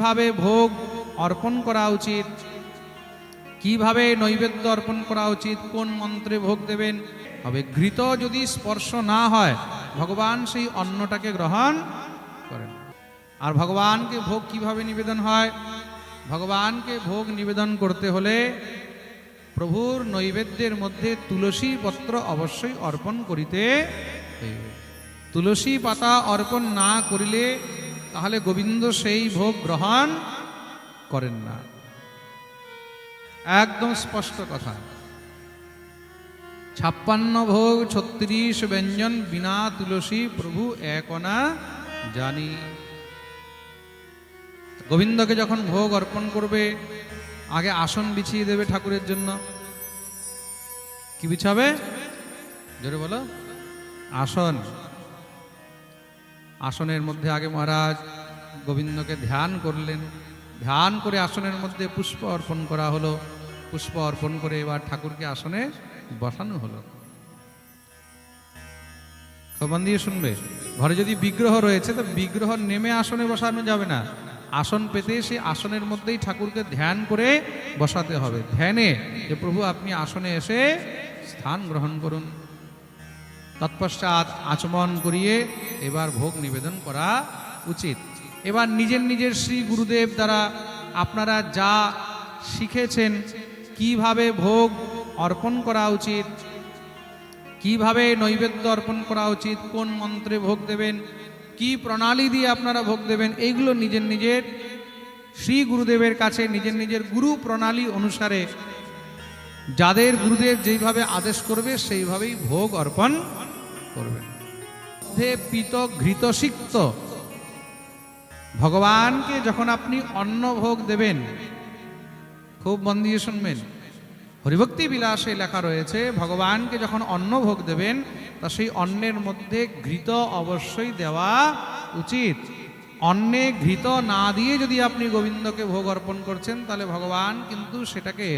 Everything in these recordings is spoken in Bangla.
কিভাবে ভোগ অর্পণ করা উচিত, কিভাবে নৈবেদ্য অর্পণ করা উচিত, কোন মন্ত্রে ভোগ দেবেন। হবে ঘৃত যদি স্পর্শ না হয় ভগবান সেই অন্নটাকে গ্রহণ করেন। আর ভগবানকে ভোগ কিভাবে নিবেদন হয়? ভগবানকে ভোগ নিবেদন করতে হলে প্রভুর নৈবেদ্যের মধ্যে তুলসী পত্র অবশ্যই অর্পণ করিতে হইবে। তুলসী পাতা অর্পণ না করিলে তাহলে গোবিন্দ সেই ভোগ গ্রহণ করেন না। একদম স্পষ্ট কথা। 56 ভোগ 36 ব্যঞ্জন বিনা তুলসী প্রভু একনা জানি। গোবিন্দকে যখন ভোগ অর্পণ করবে আগে আসন বিছিয়ে দেবে ঠাকুরের জন্য। কি বিছাবে? জোরে বলো। আসন। আসনের মধ্যে আগে মহারাজ গোবিন্দকে ধ্যান করলেন, ধ্যান করে আসনের মধ্যে পুষ্প অর্পণ করা হলো। পুষ্প অর্পণ করে এবার ঠাকুরকে আসনে বসানো হলো। খবর দিয়ে শুনবে, ঘরে যদি বিগ্রহ রয়েছে তো বিগ্রহ নেমে আসনে বসানো যাবে না। আসন পেতে সেই আসনের মধ্যেই ঠাকুরকে ধ্যান করে বসাতে হবে। ধ্যানে যে প্রভু আপনি আসনে এসে স্থান গ্রহণ করুন। তৎপশ্চাৎ আচমন করিয়ে এবার ভোগ নিবেদন করা উচিত। এবার নিজের নিজের শ্রী গুরুদেব দ্বারা আপনারা যা শিখেছেন, কিভাবে ভোগ অর্পণ করা উচিত, কিভাবে নৈবেদ্য অর্পণ করা উচিত, কোন মন্ত্রে ভোগ দেবেন, কি প্রণালী দিয়ে আপনারা ভোগ দেবেন, এইগুলো নিজের নিজের শ্রী গুরুদেবের কাছে নিজের নিজের গুরু প্রণালী অনুসারে যাদের গুরুদেব যেইভাবে আদেশ করবে সেইভাবেই ভোগ অর্পণ করবেন। পিত ঘৃতসিক্ত ভগবানকে যখন আপনি অন্ন ভোগ দেবেন, খুব মন দিয়ে শুনবেন, হরিভক্তি বিলাসে লেখা রয়েছে ভগবানকে যখন অন্ন ভোগ দেবেন তা সেই অন্নের মধ্যে ঘৃত অবশ্যই দেওয়া উচিত। অন্নে ঘৃত না দিয়ে যদি আপনি গোবিন্দকে ভোগ অর্পণ করছেন তাহলে ভগবান কিন্তু সেটাকে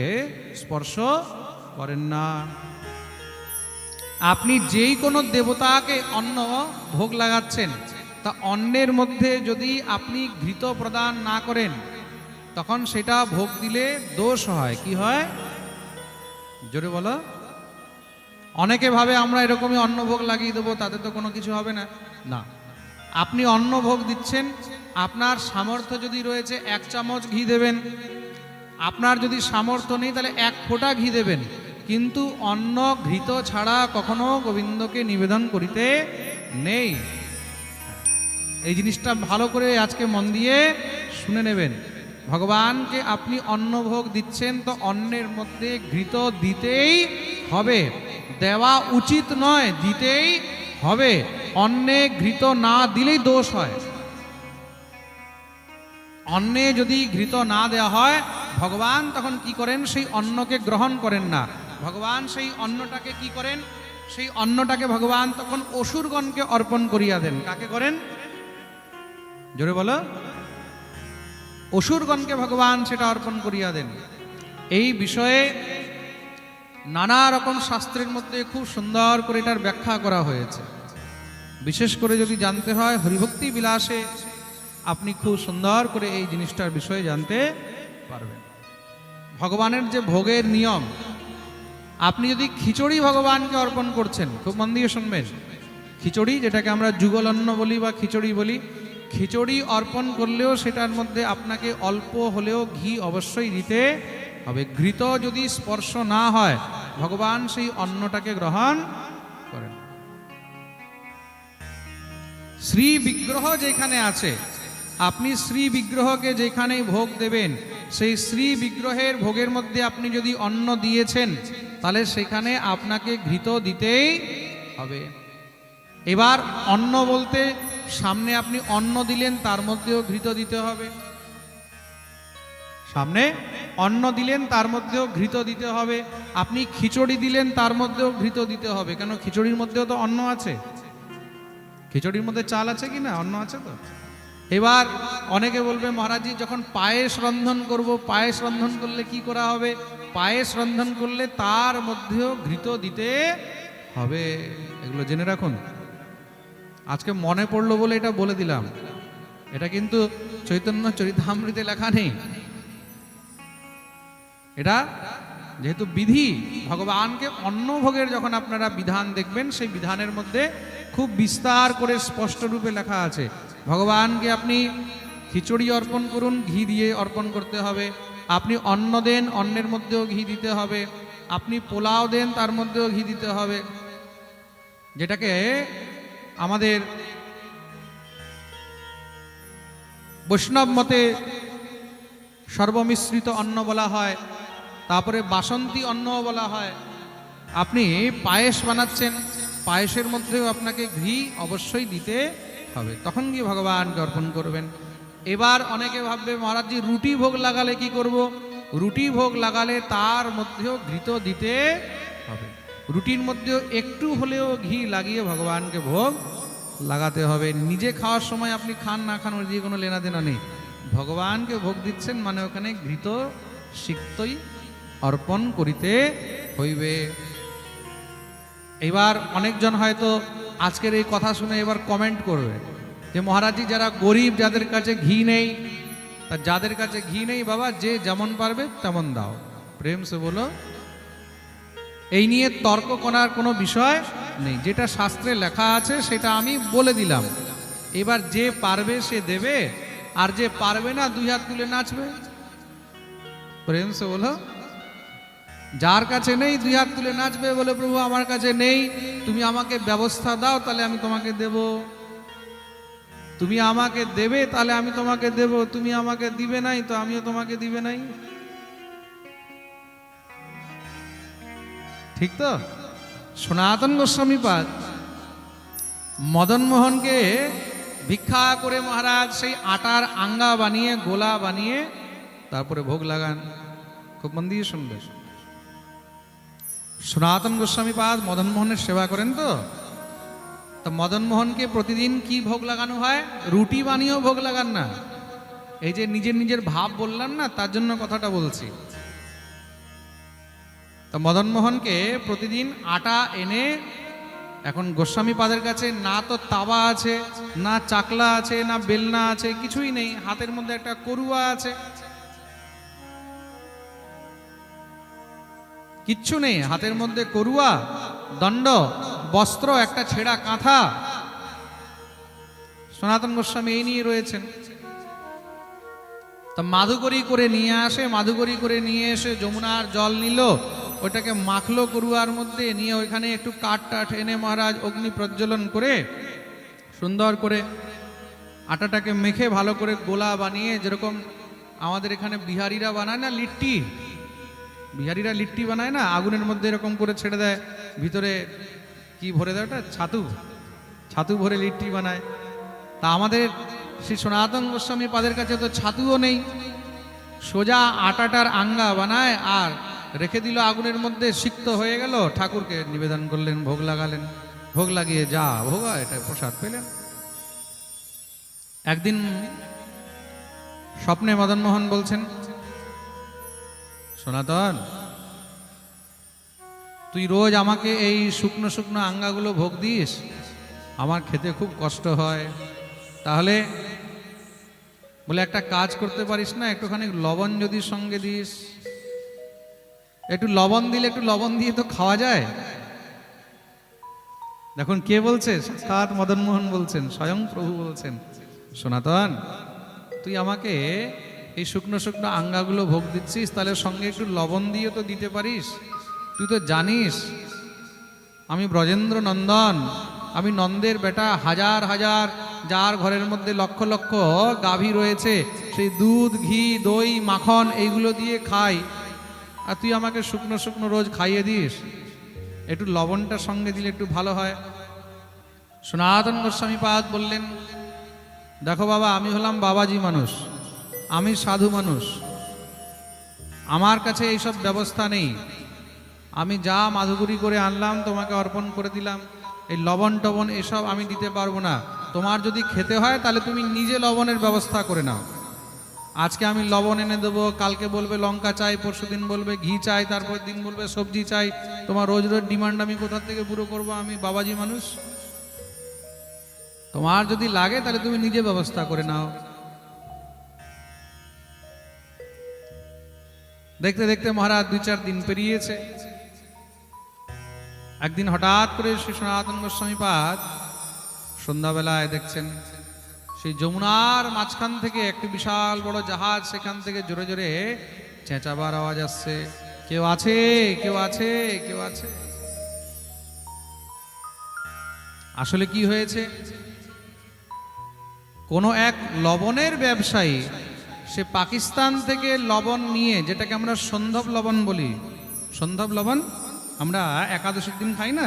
স্পর্শ করেন না। আপনি যেই কোনো দেবতাকে অন্ন ভোগ লাগাচ্ছেন তা অন্নের মধ্যে যদি আপনি ঘৃত প্রদান না করেন তখন সেটা ভোগ দিলে দোষ হয়। কি হয়? জোরে বলো। অনেকে ভাবে আমরা এরকমই অন্ন ভোগ লাগিয়ে দেবো, তাতে তো কোনো কিছু হবে না। না, আপনি অন্ন ভোগ দিচ্ছেন, আপনার সামর্থ্য যদি রয়েছে 1 চামচ ঘি দেবেন, আপনার যদি সামর্থ্য নেই তাহলে 1 ফোঁটা ঘি দেবেন, কিন্তু অন্ন ঘৃত ছাড়া কখনো গোবিন্দকে নিবেদন করিতে নেই। এই জিনিসটা ভালো করে আজকে মন দিয়ে শুনে নেবেন। ভগবানকে আপনি অন্ন ভোগ দিচ্ছেন তো অন্নের মধ্যে ঘৃত দিতেই হবে, দেওয়া উচিত নয়, দিতেই হবে। অন্নে ঘৃত না দিলেই দোষ হয়। অন্নে যদি ঘৃত না দেওয়া হয় ভগবান তখন কি করেন? সেই অন্নকে গ্রহণ করেন না। ভগবান সেই অন্নটাকে কি করেন? সেই অন্নটাকে ভগবান তখন অসুরগণকে অর্পণ করিয়া দেন। কাকে করেন? জোরে বলো। অসুরগণকে ভগবান সেটা অর্পণ করিয়া দেন। এই বিষয়ে নানা রকম শাস্ত্রের মধ্যে খুব সুন্দর করে এটার ব্যাখ্যা করা হয়েছে। বিশেষ করে যদি জানতে হয় হরিভক্তি বিলাসে আপনি খুব সুন্দর করে এই জিনিসটার বিষয়ে জানতে পারবেন। ভগবানের যে ভোগের নিয়ম, আপনি যদি খিচুড়ি ভগবানকে অর্পণ করছেন, খুব মন দিয়ে শুনবেন, খিচুড়ি যেটাকে আমরা যুগল অন্ন বলি বা খিচুড়ি বলি, খিচুড়ি অর্পণ করলেও সেটার মধ্যে আপনাকে অল্প হলেও ঘি অবশ্যই দিতে হবে। ঘৃত যদি স্পর্শ না হয় ভগবান সেই অন্নটাকে গ্রহণ করেন। শ্রী বিগ্রহ যেখানে আছে, আপনি শ্রী বিগ্রহকে যেখানেই ভোগ দেবেন সেই শ্রী বিগ্রহের ভোগের মধ্যে আপনি যদি অন্ন দিয়েছেন তাহলে সেখানে আপনাকে ঘৃত দিতেই হবে। এবার অন্ন বলতে সামনে আপনি অন্ন দিলেন তার মধ্যেও ঘৃত দিতে হবে। সামনে অন্ন দিলেন তার মধ্যেও ঘৃত দিতে হবে। আপনি খিচুড়ি দিলেন তার মধ্যেও ঘৃত দিতে হবে। কেন? খিচুড়ির মধ্যেও তো অন্ন আছে। খিচুড়ির মধ্যে চাল আছে কি না? অন্ন আছে তো। এবার অনেকে বলবে মহারাজজি যখন পায়েস রন্ধন করব, পায়েস রন্ধন করলে কি করা হবে? পায়েস রন্ধন করলে তার মধ্যেও ঘৃত দিতে হবে। এগুলো জেনে রাখুন। আজকে মনে পড়লো বলে এটা বলে দিলাম। এটা কিন্তু চৈতন্য চরিতামৃতে লেখা নেই। এটা যেহেতু বিধি, ভগবানকে অন্ন ভোগের যখন আপনারা বিধান দেখবেন, সেই বিধানের মধ্যে খুব বিস্তার করে স্পষ্ট রূপে লেখা আছে, ভগবানকে আপনি খিচুড়ি অর্পণ করুন, ঘি দিয়ে অর্পণ করতে হবে। আপনি অন্ন দেন, অন্নের মধ্যেও ঘি দিতে হবে। আপনি পোলাও দেন, তার মধ্যেও ঘি দিতে হবে। যেটাকে আমাদের বৈষ্ণব মতে সর্বমিশ্রিত অন্ন বলা হয়, তারপরে বাসন্তী অন্নও বলা হয়। আপনি পায়েস বানাচ্ছেন, পায়েসের মধ্যেও আপনাকে ঘি অবশ্যই দিতে হবে, তখন গিয়ে ভগবানকে অর্পণ করবেন। এবার অনেকে ভাববে মহারাজজি রুটি ভোগ লাগালে কি করব? রুটি ভোগ লাগালে তার মধ্যেও ঘৃত দিতে হবে, রুটির মধ্যেও একটু হলেও ঘি লাগিয়ে ভগবানকে ভোগ লাগাতে হবে। নিজে খাওয়ার সময় আপনি খান না খান ওই দিয়ে কোনো লেনাদেনা নেই, ভগবানকে ভোগ দিচ্ছেন মানে ওখানে ঘৃত সিক্তই অর্পণ করিতে হইবে। এবার অনেকজন হয়তো আজকের এই কথা শুনে এবার কমেন্ট করবে যে মহারাজজি যারা গরিব, যাদের কাছে ঘি নেই, তা যাদের কাছে ঘি নেই বাবা, যে যেমন পারবে তেমন দাও, প্রেম সে বলো। এই নিয়ে তর্ক করার কোনো বিষয় নেই, যেটা শাস্ত্রে লেখা আছে সেটা আমি বলে দিলাম। এবার যে পারবে সে দেবে, আর যে পারবে না দুই হাত তুলে নাচবে, প্রেম সে বলো। যার কাছে নেই দুই হাত তুলে নাচবে, বলে প্রভু আমার কাছে নেই, তুমি আমাকে ব্যবস্থা দাও তাহলে আমি তোমাকে দেব। তুমি আমাকে দেবে তাহলে আমি তোমাকে দেব, তুমি আমাকে দিবে নাই তো আমিও তোমাকে দিবে নাই। ঠিক তো? সনাতন গোস্বামী পাদ মদন মোহনকে ভিক্ষা করে মহারাজ সেই আটার আঙ্গা বানিয়ে, গোলা বানিয়ে তারপরে ভোগ লাগান। খুব মন দিয়ে শুনবে। সনাতন গোস্বামী পাদ মদন মোহনের সেবা করেন তো মদন মোহনকে প্রতিদিন কি ভোগ লাগানো হয়? রুটি বানিয়েও ভোগ লাগান না। এই যে নিজের নিজের ভাব বললাম না, তার জন্য কথাটা বলছি। তো মদন মোহনকে প্রতিদিন আটা এনে, এখন গোস্বামী পাদের কাছে না তো তাওয়া আছে, না চাকলা আছে, না বেলনা আছে, কিছুই নেই, হাতের মধ্যে একটা করুয়া আছে, কিচ্ছু নেই, হাতের মধ্যে করুয়া, দণ্ড, বস্ত্র, একটা ছেঁড়া কাঁথা। সনাতন গোস্বামী এই নিয়ে রয়েছেন। তা মাধুকরী করে নিয়ে আসে, মাধুকরী করে নিয়ে এসে যমুনার জল নিল, ওটাকে মাখলো করুয়ার মধ্যে, নিয়ে ওইখানে একটু কাঠ টাঠ এনে মহারাজ অগ্নি প্রজ্বলন করে সুন্দর করে আটাটাকে মেখে ভালো করে গোলা বানিয়ে, যেরকম আমাদের এখানে বিহারিরা বানায় না লিট্টি, বিহারিরা লিট্টি বানায় না, আগুনের মধ্যে এরকম করে ছেড়ে দেয়, ভিতরে কি ভরে দেয় ওটা, ছাতু, ছাতু ভরে লিট্টি বানায়। তা আমাদের শ্রী সনাতন গোস্বামী পাদের কাছে তো ছাতুও নেই, সোজা আটাটার আঙ্গা বানায় আর রেখে দিল আগুনের মধ্যে, সিক্ত হয়ে গেল, ঠাকুরকে নিবেদন করলেন, ভোগ লাগালেন, ভোগ লাগিয়ে যা ভোগ এটা প্রসাদ পেলেন। একদিন স্বপ্নে মদন মোহন বলছেন, সনাতন তুই রোজ আমাকে এই শুকনো শুকনো আঙ্গাগুলো ভোগ দিস, আমার খেতে খুব কষ্ট হয়, তাহলে বলে একটা কাজ করতে পারিস না, একটুখানি লবণ যদি সঙ্গে দিস, একটু লবণ দিলে, একটু লবণ দিয়ে তো খাওয়া যায়। দেখুন কে বলছে, সাক্ষাৎ মদন মোহন বলছেন, স্বয়ং প্রভু বলছেন, সনাতন তুই আমাকে এই শুকনো শুকনো আঙ্গাগুলো ভোগ দিচ্ছিস, তাহলে সঙ্গে একটু লবণ দিয়ে তো দিতে পারিস। তুই তো জানিস আমি ব্রজেন্দ্র নন্দন, আমি নন্দের বেটা, হাজার হাজার যার ঘরের মধ্যে লক্ষ লক্ষ গাভী রয়েছে, সেই দুধ, ঘি, দই, মাখন এইগুলো দিয়ে খাই, আর তুই আমাকে শুকনো শুকনো রোজ খাইয়ে দিস, একটু লবণটা সঙ্গে দিলে একটু ভালো হয়। সনাতন গোস্বামী পাদ বললেন, দেখো বাবা, আমি হলাম বাবাজি মানুষ, আমি সাধু মানুষ, আমার কাছে এইসব ব্যবস্থা নেই, আমি যা মাধুকরী করে আনলাম তোমাকে অর্পণ করে দিলাম, এই লবণ টবণ এসব আমি দিতে পারবো না। তোমার যদি খেতে হয় তাহলে তুমি নিজে লবণের ব্যবস্থা করে নাও। আজকে আমি লবণ এনে দেবো, কালকে বলবে লঙ্কা চাই, পরশুদিন বলবে ঘি চাই, তারপর দিন বলবে সবজি চাই, তোমার রোজ রোজ ডিমান্ড আমি কোথা থেকে পুরো করবো? আমি বাবাজি মানুষ, তোমার যদি লাগে তাহলে তুমি নিজে ব্যবস্থা করে নাও। দেখতে দেখতে মহারাজ 2-4 দিন পেরিয়েছে। একদিন হঠাৎ করে শ্রী সনাতন গোস্বামী পাদ সন্ধ্যাবেলায় দেখছেন সেই যমুনার মাঝখান থেকে একটি বিশাল বড় জাহাজ, সেখান থেকে জোরে জোরে চেঁচাবার আওয়াজ আসছে, কেউ আছে, কেউ আছে, কেউ আছে। আসলে কি হয়েছে? কোনো এক লবণের ব্যবসায়ী সে পাকিস্তান থেকে লবণ নিয়ে, যেটাকে আমরা সন্ধব লবণ বলি, সন্ধব লবণ আমরা একাদশীর দিন খাই না,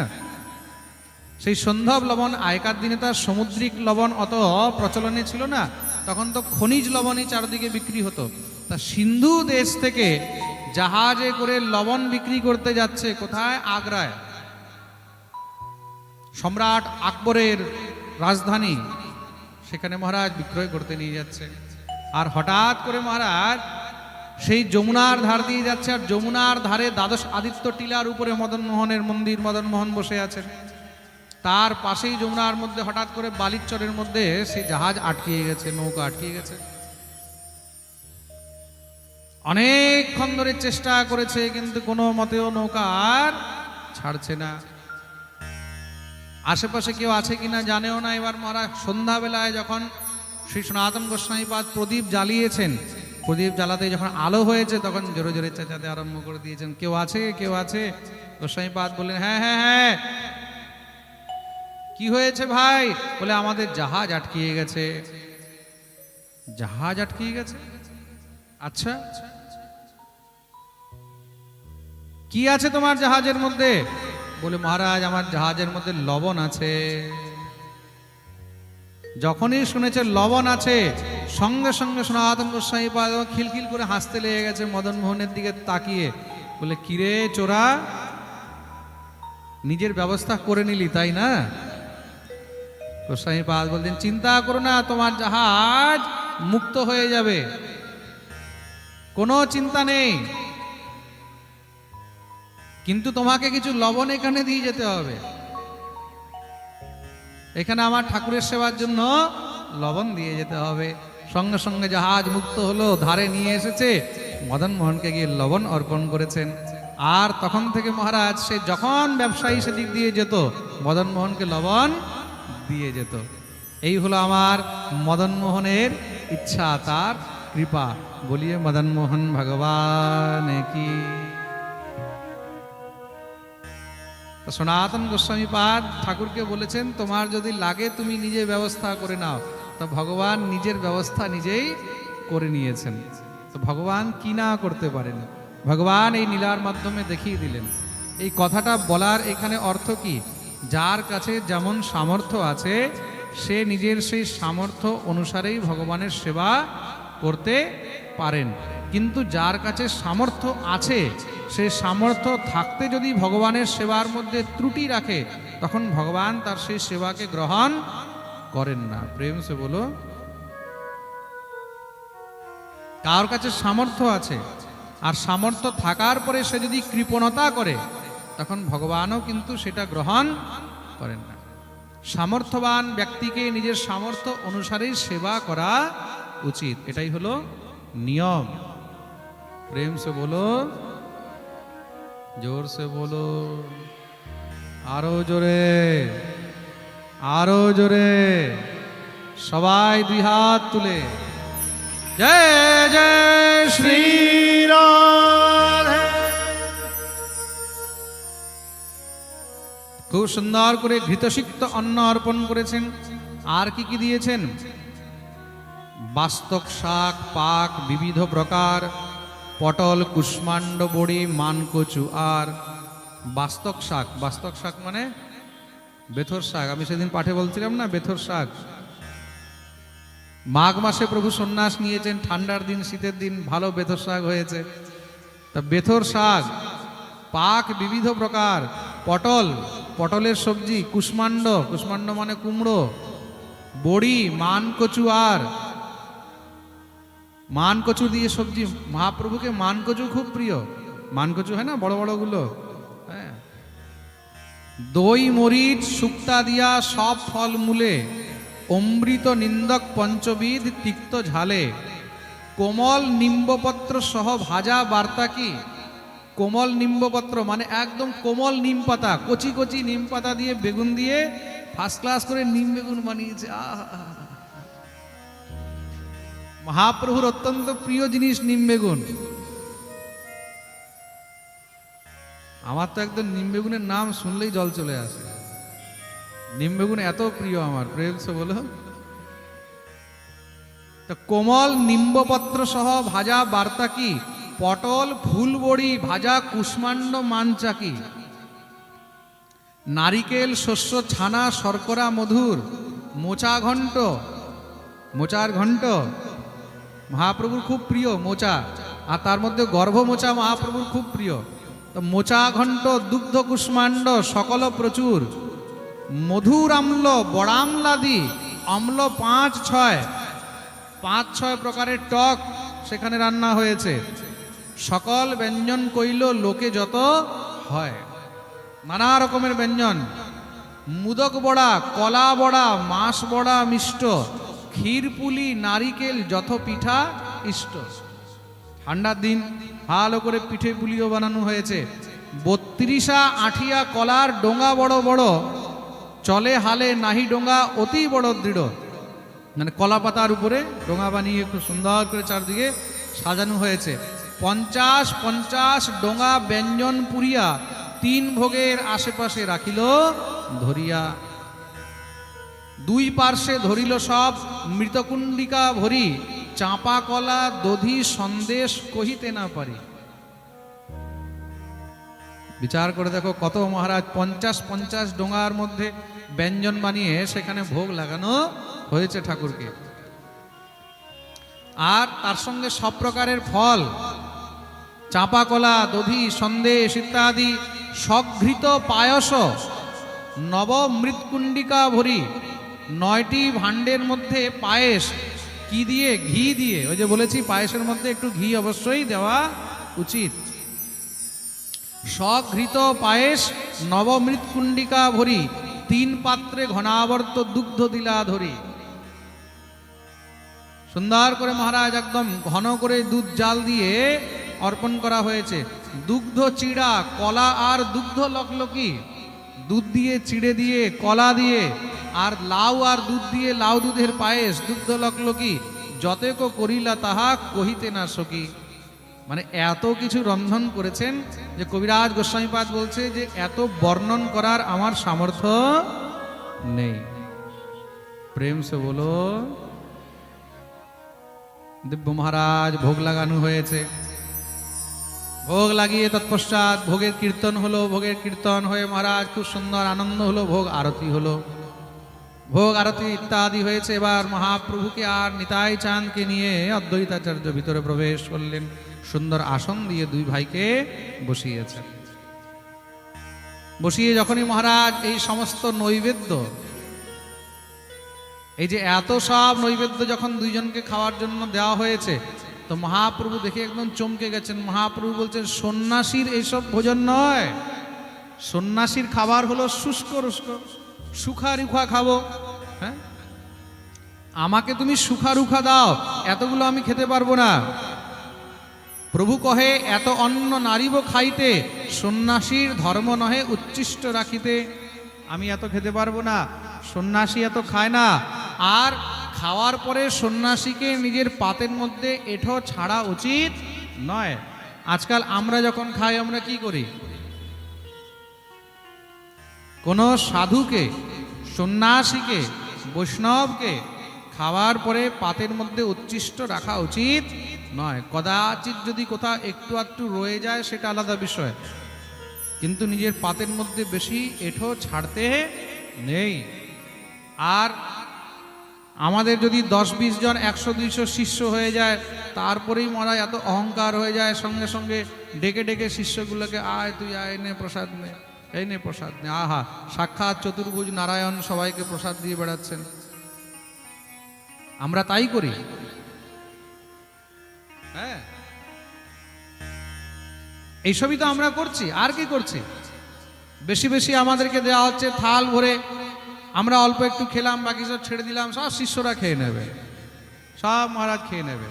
সেই সন্ধব লবণ আগেকার দিনে তার সামুদ্রিক লবণ অত প্রচলনে ছিল না, তখন তো খনিজ লবণই চারদিকে বিক্রি হতো। তা সিন্ধু দেশ থেকে জাহাজে করে লবণ বিক্রি করতে যাচ্ছে কোথায়? আগ্রায়, সম্রাট আকবরের রাজধানী, সেখানে মহারাজ বিক্রয় করতে নিয়ে যাচ্ছে। আর হঠাৎ করে মহারাজ সেই যমুনার ধার দিয়ে যাচ্ছে, আর যমুনার ধারে দ্বাদশ আদিত্য টিলার উপরে মদন মোহনের মন্দির, মদন মোহন বসে আছেন। তার পাশেই যমুনার মধ্যে হঠাৎ করে বালিচরের মধ্যে সেই জাহাজ আটকিয়ে গেছে, নৌকা আটকিয়ে গেছে। অনেকক্ষণ ধরে চেষ্টা করেছে, কিন্তু কোনো মতেও নৌকা আর ছাড়ছে না। আশেপাশে কেউ আছে কিনা জানেও না। এবার মহারাজ সন্ধ্যাবেলায় যখন শ্রী সনাতন গোস্বামী পাদ প্রদীপ জ্বালিয়েছেন, প্রদীপ জ্বালাতে যখন আলো হয়েছে, তখন জোরে জোরে চেঁচাতে আরম্ভ করে দিয়েছেন, কেউ আছে, কেউ আছে। গোস্বামী পাদ বললেন, হ্যাঁ হ্যাঁ হ্যাঁ। কি হয়েছে ভাই? বলে, আমাদের জাহাজ আটকিয়ে গেছে। জাহাজ আটকিয়ে গেছে? আচ্ছা, কি আছে তোমার জাহাজের মধ্যে? বলে, মহারাজ আমার জাহাজের মধ্যে লবণ আছে। যখনই শুনেছে লবণ আছে, সঙ্গে সঙ্গে সনাতন গোস্বামী পাদ খিলখিল করে হাসতে লেগে গেছে মদন মোহনের দিকে তাকিয়ে। বলে, কিরে চোরা, নিজের ব্যবস্থা করে নিলি তাই না? গোস্বামী পাদ বলতেন, চিন্তা করো না, তোমার জাহাজ মুক্ত হয়ে যাবে, কোনো চিন্তা নেই, কিন্তু তোমাকে কিছু লবণ এখানে দিয়ে যেতে হবে। এখানে আমার ঠাকুরের সেবার জন্য লবণ দিয়ে যেতে হবে। সঙ্গে সঙ্গে জাহাজ মুক্ত হলো, ধারে নিয়ে এসেছে, মদন মোহনকে গিয়ে লবণ অর্পণ করেছেন। আর তখন থেকে মহারাজ সে যখন ব্যবসায়ী সেদিক দিয়ে যেত, মদন মোহনকে লবণ দিয়ে যেত। এই হলো আমার মদন মোহনের ইচ্ছা, তার কৃপা। বলিয়ে মদন মোহন ভগবান কি। সনাতন গোস্বামী পাদ ঠাকুরকে বলেছেন, তোমার যদি লাগে তুমি নিজে ব্যবস্থা করে নাও। তো ভগবান নিজের ব্যবস্থা নিজেই করে নিয়েছেন। তো ভগবান কি না করতে পারেন, ভগবান এই লীলার মাধ্যমে দেখিয়ে দিলেন। এই কথাটা বলার এখানে অর্থ কি? যার কাছে যেমন সামর্থ্য আছে, সে নিজের সেই সামর্থ্য অনুসারেই ভগবানের সেবা করতে পারেন। কিন্তু যার কাছে সামর্থ্য আছে, সে সামর্থ্য থাকতে যদি ভগবানের সেবার মধ্যে ত্রুটি রাখে, তখন ভগবান তার সেই সেবাকে গ্রহণ করেন না। প্রেম সে বলো। কার কাছে সামর্থ্য আছে, আর সামর্থ্য থাকার পরে সে যদি কৃপণতা করে, তখন ভগবানও কিন্তু সেটা গ্রহণ করেন না। সামর্থ্যবান ব্যক্তিকে নিজের সামর্থ্য অনুসারেই সেবা করা উচিত, এটাই হলো নিয়ম। প্রেম সে বলো, জোর সে বলো, আরো জোরে, আরো জোরে, সবাই দুই হাত তুলে জয় জয় শ্রী রাধে। খুব সুন্দর করে ঘৃতসিক্ত অন্ন অর্পণ করেছেন। আর কি কি দিয়েছেন? বাস্তক শাক, পাক বিবিধ প্রকার, পটল, কুষ্মাণ্ড, বড়ি, মানকচু। আর বাস্তক শাক, বাস্তক শাক মানে বেথর শাক। আমি সেদিন পাঠে বলছিলাম না, বেথর শাক। মাঘ মাসে প্রভু সন্ন্যাস নিয়েছেন, ঠান্ডার দিন, শীতের দিন ভালো বেথর শাক হয়েছে। তা বেথর শাক, পাক বিবিধ প্রকার, পটল, পটলের সবজি, কুষ্মাণ্ড, কুষ্মাণ্ড মানে কুমড়ো, বড়ি, মানকচু। আর মানকচু দিয়ে সবজি, মহাপ্রভুকে মানকচু খুব প্রিয়। মানকচু হয় না, বড় বড় গুলো, হ্যাঁ। দই, মরিচ, শুক্তা দিয়া সব ফল মূলে, অমৃত নিন্দক পঞ্চবিধ তিক্ত ঝালে, কোমল নিম্বপত্র সহ ভাজা বার্তা কি? কোমল নিম্বপত্র মানে একদম কোমল নিম পাতা, কচি কচি নিম পাতা দিয়ে বেগুন দিয়ে ফার্স্ট ক্লাস করে নিম বেগুন বানিয়েছে। মহাপ্রভুর অত্যন্ত প্রিয় জিনিস নিম বেগুন। আমার তো একদম নিম বেগুনের নাম শুনলেই জল চলে আসে। নিম বেগুন এত প্রিয় আমার, প্রেম সে বলো। তো কোমল নিম্বপত্র সহ ভাজা বার্তা কি? পটল ফুলবড়ি ভাজা কুষ্মাণ্ড মাঞ্চা কি? নারিকেল শস্য ছানা শর্করা মধুর মোচা ঘণ্ট। মোচার ঘণ্ট মহাপ্রভুর খুব প্রিয় মোচা, আর তার মধ্যে গর্ভ মোচা মহাপ্রভুর খুব প্রিয়। তো মোচা ঘণ্ট দুগ্ধ কুষ্মাণ্ড সকল প্রচুর মধুর আম্ল বড়ামলাদি অম্ল 5-6 প্রকারের টক সেখানে রান্না হয়েছে। সকল ব্যঞ্জন কইল লোকে যত হয়, নানা রকমের ব্যঞ্জন। মুদক বড়া কলা বড়া মাছ বড়া মিষ্ট ক্ষীরপুলি নারিকেল যত পিঠা ইষ্ট। ঠান্ডার দিন ভালো করে পিঠে পুলিও বানানো হয়েছে। 32 আঠিয়া কলার ডোঙা বড় বড় চলে হালে নাহি ডোঙা অতি বড় দৃঢ়। মানে কলা পাতার উপরে ডোঙা বানিয়ে খুব সুন্দর করে চারদিকে সাজানো হয়েছে। 50 ডোঙা ব্যঞ্জন পুরিয়া 3 ভোগের আশেপাশে রাখিল ধরিয়া। 2 পার্শ্বে ধরিল সব মৃতকুণ্ডিকা ভরি চাঁপা কলা দধি সন্দেশ কহিতে না পারি। বিচার করে দেখো কত মহারাজ 50 ডোঙার মধ্যে ব্যঞ্জন বানিয়ে সেখানে ভোগ লাগানো হয়েছে ঠাকুরকে। আর তার সঙ্গে সব প্রকারের ফল চাঁপা কলা দধি সন্দেশ ইত্যাদি সঘৃত পায়স নব মৃৎকুণ্ডিকা ভরি 9টি ভাণ্ডের মধ্যে পায়েস কি দিয়ে? ঘি দিয়ে। ওই যে বলেছি পায়েসের মধ্যে একটু ঘি অবশ্যই দেওয়া উচিত। সঘৃত পায়েস নবমৃৎকুণ্ডিকা ভরি 3 পাত্রে ঘনাবর্ত দুগ্ধ দিলা ধরি। সুন্দর করে মহারাজ একদম ঘন করে দুধ জাল দিয়ে অর্পণ করা হয়েছে। দুগ্ধ চিড়া কলা আর দুগ্ধ লকলকি, দুধ দিয়ে চিড়ে দিয়ে কলা দিয়ে আর লাউ আর দুধ দিয়ে লাউ দুধের পায়েস দুগ্ধ লকলকি যতেক করিলা তাহা কহিতে না সকি। মানে এত কিছু রন্ধন করেছেন যে কবিরাজ গোস্বামীপাদ বলছে যে এত বর্ণন করার আমার সামর্থ্য নেই। প্রেম সে বলো। দিব্য মহারাজ ভোগ লাগানো হয়েছে। ভোগ লাগিয়ে তৎপশ্চাৎ ভোগের কীর্তন হলো। ভোগের কীর্তন হয়ে মহারাজ খুব সুন্দর আনন্দ হলো। ভোগ আরতি হলো। ভোগ আরতি ইত্যাদি হয়েছে। এবার মহাপ্রভুকে আর নিতাই চাঁদকে নিয়ে অদ্বৈতাচার্য ভিতরে প্রবেশ করলেন। সুন্দর আসন দিয়ে 2 ভাইকে বসিয়েছেন। বসিয়ে যখনই মহারাজ এই সমস্ত নৈবেদ্য, এই যে এত সব নৈবেদ্য যখন 2 জনকে খাওয়ার জন্য দেওয়া হয়েছে, তো মহাপ্রভু দেখে একদম চমকে গেছেন। মহাপ্রভু বলছেন সন্ন্যাসীর এইসব ভোজন নয়। সন্ন্যাসীর খাবার হলো শুষ্ক রুষ্ক, সুখা রুখা খাবো। হ্যাঁ, আমাকে তুমি সুখা রুখা দাও, এতগুলো আমি খেতে পারবো না। প্রভু কহে এত অন্ন নারিব খাইতে সন্ন্যাসীর ধর্ম নহে উচ্ছিষ্ট রাখিতে। আমি এত খেতে পারবো না, সন্ন্যাসী এত খায় না। আর খাওয়ার পরে সন্ন্যাসীকে নিজের পাতের মধ্যে এঁঠো ছাড়া উচিত নয়। আজকাল আমরা যখন খাই আমরা কি করি? কোন সাধুকে, সন্ন্যাসীকে, বৈষ্ণবকে খাওয়ার পরে পাতের মধ্যে উচ্ছিষ্ট রাখা উচিত নয়। কদাচিৎ যদি কোথাও একটু আধটু রয়ে যায় সেটা আলাদা বিষয়, কিন্তু নিজের পাতের মধ্যে বেশি এঁঠো ছাড়তে নেই। আর আমাদের যদি 10-20 জন 100-200 শিষ্য হয়ে যায়, তারপরেই মরা এত অহংকার হয়ে যায়, সঙ্গে সঙ্গে ডেকে ডেকে শিষ্যগুলোকে আয় তুই আয় নে প্রসাদ নে, এই নে প্রসাদ নে। আহা, সাক্ষাৎ চতুর্ভুজ নারায়ণ সবাইকে প্রসাদ দিয়ে বেড়াচ্ছেন। আমরা তাই করি। হ্যাঁ, এইসবই তো আমরা করছি। আর কি করছি? বেশি বেশি আমাদেরকে দেওয়া হচ্ছে থাল ভরে, আমরা অল্প একটু খেলাম, বাকি সব ছেড়ে দিলাম, সব শিষ্যরা খেয়ে নেবে, সব মহারাজ খেয়ে নেবে।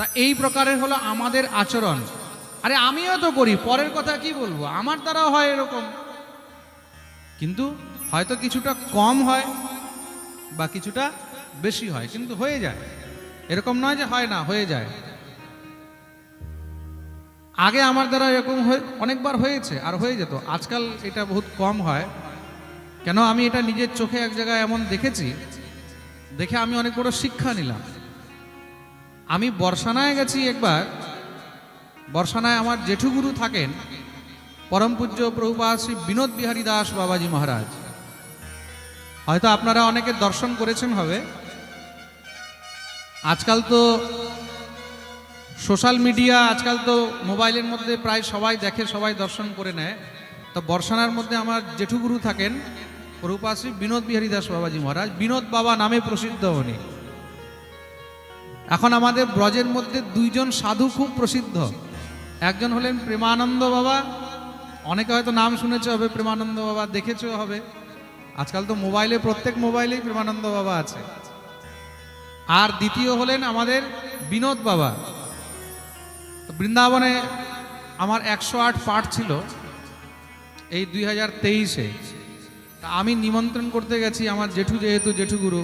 তা এই প্রকারের হলো আমাদের আচরণ। আরে আমিও তো করি, পরের কথা কি বলবো, আমার দ্বারাও হয় এরকম, কিন্তু হয়তো কিছুটা কম হয় বা কিছুটা বেশি হয়, কিন্তু হয়ে যায়। এরকম নয় যে হয় না, হয়ে যায়। আগে আমার দ্বারা এরকম অনেকবার হয়েছে আর হয়ে যেত, আজকাল এটা বহুত কম হয়। কেন, আমি এটা নিজের চোখে এক জায়গায় এমন দেখেছি, দেখে আমি অনেক বড় শিক্ষা নিলাম। আমি বর্ষানায় গেছি একবার। বর্ষানায় আমার জেঠুগুরু থাকেন, পরম পূজ্য প্রভুপাদ শ্রী বিনোদ বিহারী দাস বাবাজি মহারাজ। হয়তো আপনারা অনেকে দর্শন করেছেন হবে। আজকাল তো সোশ্যাল মিডিয়া, আজকাল তো মোবাইলের মধ্যে প্রায় সবাই দেখে, সবাই দর্শন করে নেয়। তো বর্ষানার মধ্যে আমার জেঠুগুরু থাকেন প্রভুপাদ শ্রী বিনোদ বিহারী দাস বাবাজি মহারাজ। বিনোদ বাবা নামে প্রসিদ্ধ উনি। এখন আমাদের ব্রজের মধ্যে দুইজন সাধু খুব প্রসিদ্ধ। একজন হলেন প্রেমানন্দ বাবা, অনেকে হয়তো নাম শুনেছে হবে, প্রেমানন্দ বাবা দেখেছেও হবে। আজকাল তো মোবাইলে, প্রত্যেক মোবাইলেই প্রেমানন্দ বাবা আছে। আর দ্বিতীয় হলেন আমাদের বিনোদ বাবা। বৃন্দাবনে আমার 108 পাঠ ছিল এই 2023-এ। তা আমি নিমন্ত্রণ করতে গেছি আমার জেঠু, যেহেতু জেঠুগুরু,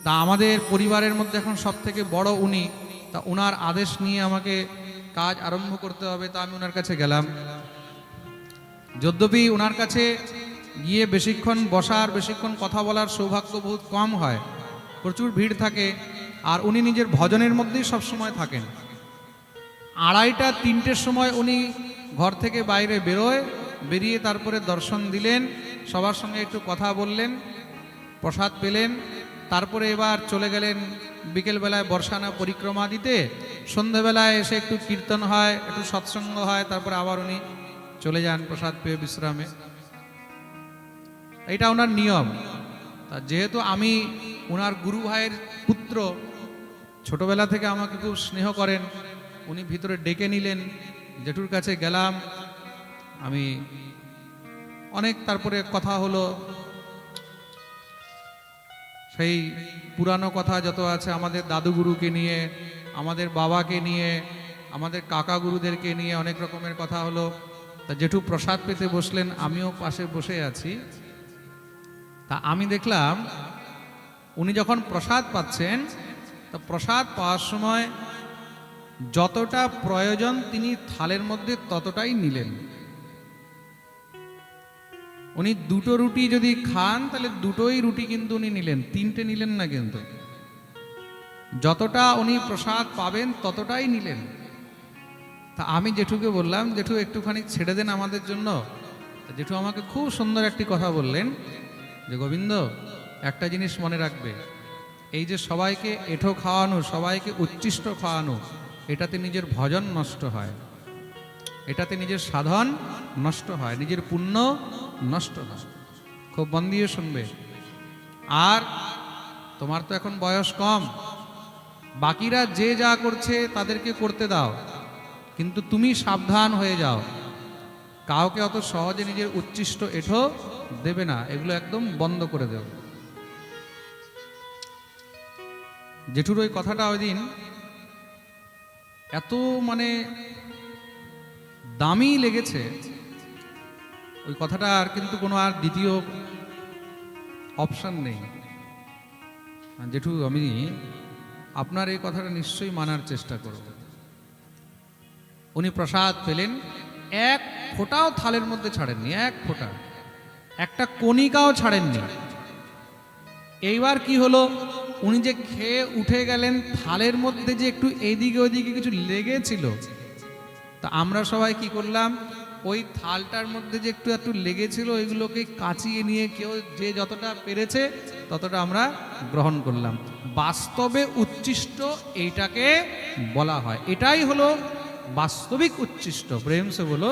তা আমাদের পরিবারের মধ্যে এখন সব থেকে বড় উনি। তা ওনার আদেশ নিয়ে আমাকে কাজ আরম্ভ করতে হবে, তা আমি ওনার কাছে গেলাম। যদ্যপি ওনার কাছে গিয়ে বেশিক্ষণ বসার, বেশিক্ষণ কথা বলার সৌভাগ্য বহুত কম হয়, প্রচুর ভিড় থাকে। আর উনি নিজের ভজনের মধ্যেই সবসময় থাকেন। 2:30-3টের সময় উনি ঘর থেকে বাইরে বেরিয়ে তারপরে দর্শন দিলেন, সবার সঙ্গে একটু কথা বললেন, প্রসাদ পেলেন। তারপরে এবার চলে গেলেন বিকেলবেলায় বর্ষানা পরিক্রমা দিতে। সন্ধ্যাবেলায় এসে একটু কীর্তন হয়, একটু সৎসঙ্গ হয়, তারপরে আবার উনি চলে যান প্রসাদ পেয়ে বিশ্রামে। এটা ওনার নিয়ম। তা যেহেতু আমি ওনার গুরু ভাইয়ের পুত্র, ছোটবেলা থেকে আমাকে খুব স্নেহ করেন, উনি ভিতরে ডেকে নিলেন, জেঠুর কাছে গেলাম আমি। অনেক তারপরে কথা হলো, সেই পুরানো কথা যত আছে, আমাদের দাদুগুরুকে নিয়ে, আমাদের বাবাকে নিয়ে, আমাদের কাকা গুরুদেরকে নিয়ে অনেক রকমের কথা হলো। তা জেঠু প্রসাদ পেতে বসলেন, আমিও পাশে বসে আছি। তা আমি দেখলাম উনি যখন প্রসাদ পাচ্ছেন, তা প্রসাদ পাওয়ার সময় যতটা প্রয়োজন তিনি থালের মধ্যে ততটাই নিলেন। উনি 2টো রুটি যদি খান তাহলে 2টোই রুটি কিন্তু উনি নিলেন, 3টে নিলেন না। কিন্তু যতটা উনি প্রসাদ পাবেন ততটাই নিলেন। তা আমি জেঠুকে বললাম, জেঠু একটুখানি ছেড়ে দেন আমাদের জন্য। জেঠু আমাকে খুব সুন্দর একটি কথা বললেন যে, গোবিন্দ, একটা জিনিস মনে রাখবে, এই যে সবাইকে এঁঠো খাওয়ানো, সবাইকে উচ্ছিষ্ট খাওয়ানো, এটাতে নিজের ভজন নষ্ট হয়, এটাতে নিজের সাধন নষ্ট হয়, নিজের পুণ্য নষ্ট হয়। খুব মন দিয়ে শুনবে। আর তোমার তো এখন বয়স কম, বাকিরা যে যা করছে তাদেরকে করতে দাও, কিন্তু তুমি সাবধান হয়ে যাও, কাউকে অত সহজে নিজের উচ্ছিষ্ট এঁঠো দেবে না, এগুলো একদম বন্ধ করে দেও। জেঠুর ওই কথাটা ওই দিন এত দামি লেগেছে, ওই কথাটা আর কিন্তু কোনো আর দ্বিতীয় অপশন নেই। জেঠু, আমি আপনার এই কথাটা নিশ্চয়ই মানার চেষ্টা করব। উনি প্রসাদ পেলেন, এক ফোঁটাও থালের মধ্যে ছাড়েননি, এক ফোঁটা, একটা কণিকাও ছাড়েননি। এইবার কি হলো, উনি যে খেয়ে উঠে গেলেন, থালের মধ্যে যে একটু এইদিকে ওইদিকে কিছু লেগেছিল, তা আমরা সবাই কি করলাম, ওই থালটার মধ্যে যে একটু লেগেছিল ওইগুলোকে কাচিয়ে নিয়ে কেউ যে যতটা পেরেছে ততটা আমরা গ্রহণ করলাম। বাস্তবে উচ্ছিষ্ট এইটাকে বলা হয়, এটাই হলো বাস্তবিক উচ্ছিষ্ট। প্রেম সে বলো